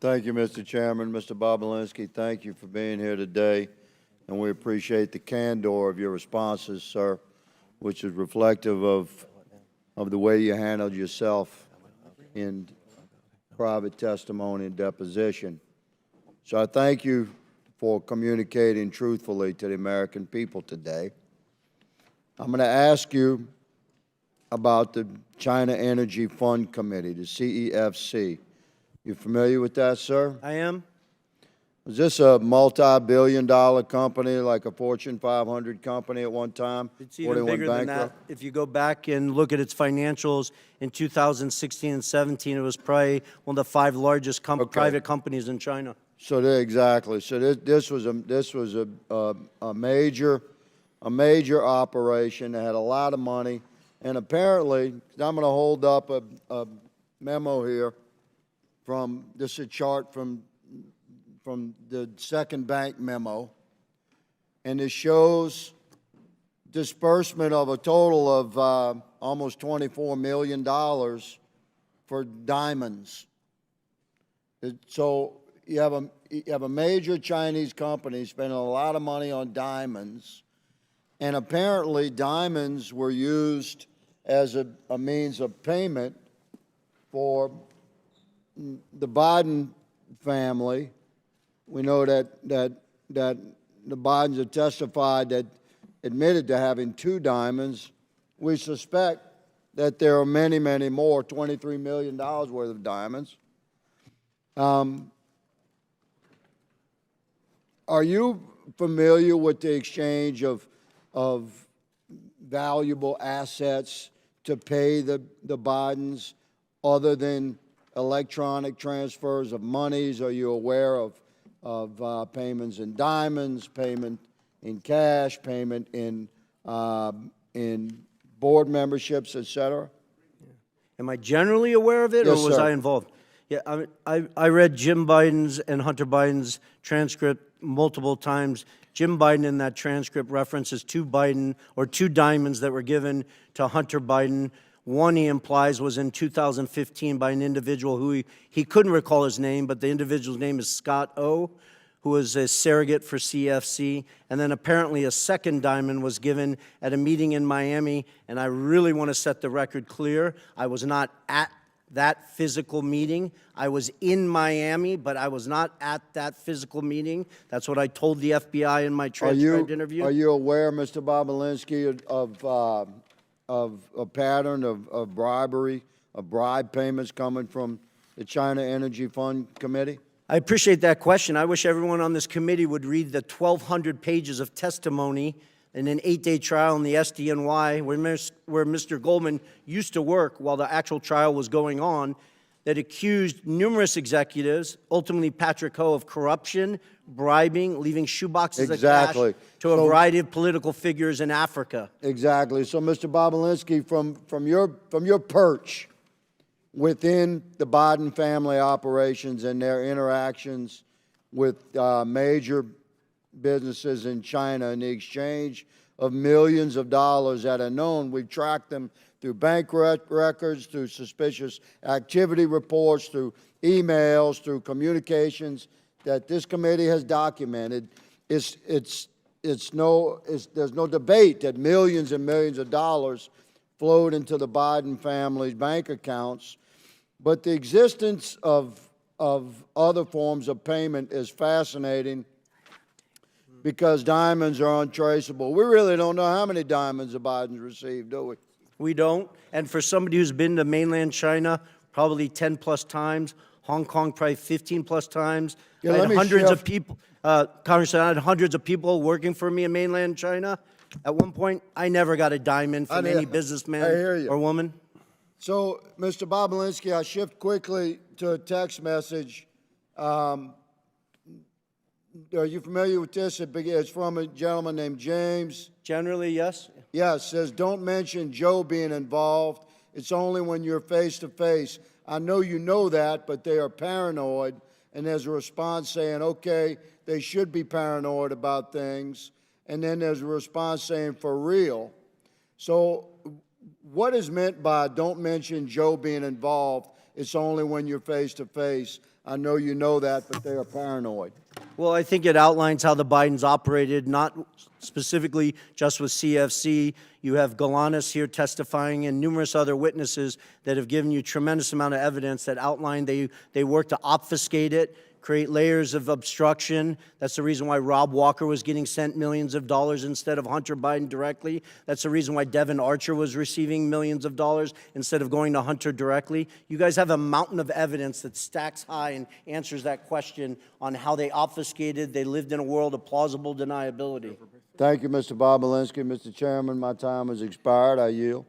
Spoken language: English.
Thank you, Mr. Chairman. Mr. Bobolinsky, thank you for being here today, and we appreciate the candor of your responses, sir, which is reflective of the way you handled yourself in private testimony and deposition. So I thank you for communicating truthfully to the American people today. I'm going to ask you about the China Energy Fund Committee, the CEFC. You familiar with that, sir? I am. Was this a multi-billion-dollar company, like a Fortune 500 company at one time? It's even bigger than that. If you go back and look at its financials in 2016 and 17, it was probably one of the 5 largest private companies in China. So exactly. So this was a major operation that had a lot of money, and apparently, I'm going to hold up a memo here from this is a chart from the second bank memo, and it shows disbursement of a total of almost $24 million for diamonds. So you have a major Chinese company spending a lot of money on diamonds, and apparently diamonds were used as a means of payment for the Biden family. We know that the Bidens have testified that admitted to having 2 diamonds. We suspect that there are many, many more, $23 million worth of diamonds. Are you familiar with the exchange of valuable assets to pay the Bidens other than electronic transfers of monies? Are you aware of payments in diamonds, payment in cash, payment in board memberships, et cetera? Am I generally aware of it, Yes, or was sir. I involved? Yeah, I read Jim Biden's and Hunter Biden's transcript multiple times. Jim Biden in that transcript references 2 diamonds that were given to Hunter Biden. One, he implies, was in 2015 by an individual who he couldn't recall his name, but the individual's name is Scott O., who was a surrogate for CFC. And then apparently a second diamond was given at a meeting in Miami, and I really want to set the record clear. I was not at that physical meeting. I was in Miami, but I was not at that physical meeting. That's what I told the FBI in my transcribed interview. Are you aware, Mr. Bobolinsky, of a pattern of bribery, of bribe payments coming from the China Energy Fund Committee? I appreciate that question. I wish everyone on this committee would read the 1,200 pages of testimony in an 8-day trial in the SDNY where Mr. Goldman used to work while the actual trial was going on, that accused numerous executives, ultimately Patrick Ho, of corruption, bribing, leaving shoeboxes of cash to a variety of political figures in Africa. Exactly. So, Mr. Bobolinsky, from your perch within the Biden family operations and their interactions with major businesses in China and the exchange of millions of dollars that are known, we've tracked them through bank records, through suspicious activity reports, through emails, through communications that this committee has documented. There's no debate that millions and millions of dollars flowed into the Biden family's bank accounts, but the existence of other forms of payment is fascinating because diamonds are untraceable. We really don't know how many diamonds the Bidens received, do we? We don't. And for somebody who's been to mainland China probably 10+ times, Hong Kong probably 15+ times, Yeah, I had hundreds of people, Congressman, I had hundreds of people working for me in mainland China. At one point, I never got a diamond from any businessman or woman. So, Mr. Bobolinsky, I shift quickly to a text message. Are you familiar with this? It's from a gentleman named James. Generally, yes. Yes, says, don't mention Joe being involved. It's only when you're face-to-face. I know you know that, but they are paranoid. And there's a response saying, okay, they should be paranoid about things. And then there's a response saying, for real. So what is meant by don't mention Joe being involved? It's only when you're face-to-face. I know you know that, but they are paranoid. Well, I think it outlines how the Bidens operated, not specifically just with CFC. You have Galanis here testifying and numerous other witnesses that have given you tremendous amount of evidence that outline they worked to obfuscate it, create layers of obstruction. That's the reason why Rob Walker was getting sent millions of dollars instead of Hunter Biden directly. That's the reason why Devin Archer was receiving millions of dollars instead of going to Hunter directly. You guys have a mountain of evidence that stacks high and answers that question on how they obfuscated. They lived in a world of plausible deniability. Thank you, Mr. Bobulinski. Mr. Chairman, my time has expired. I yield.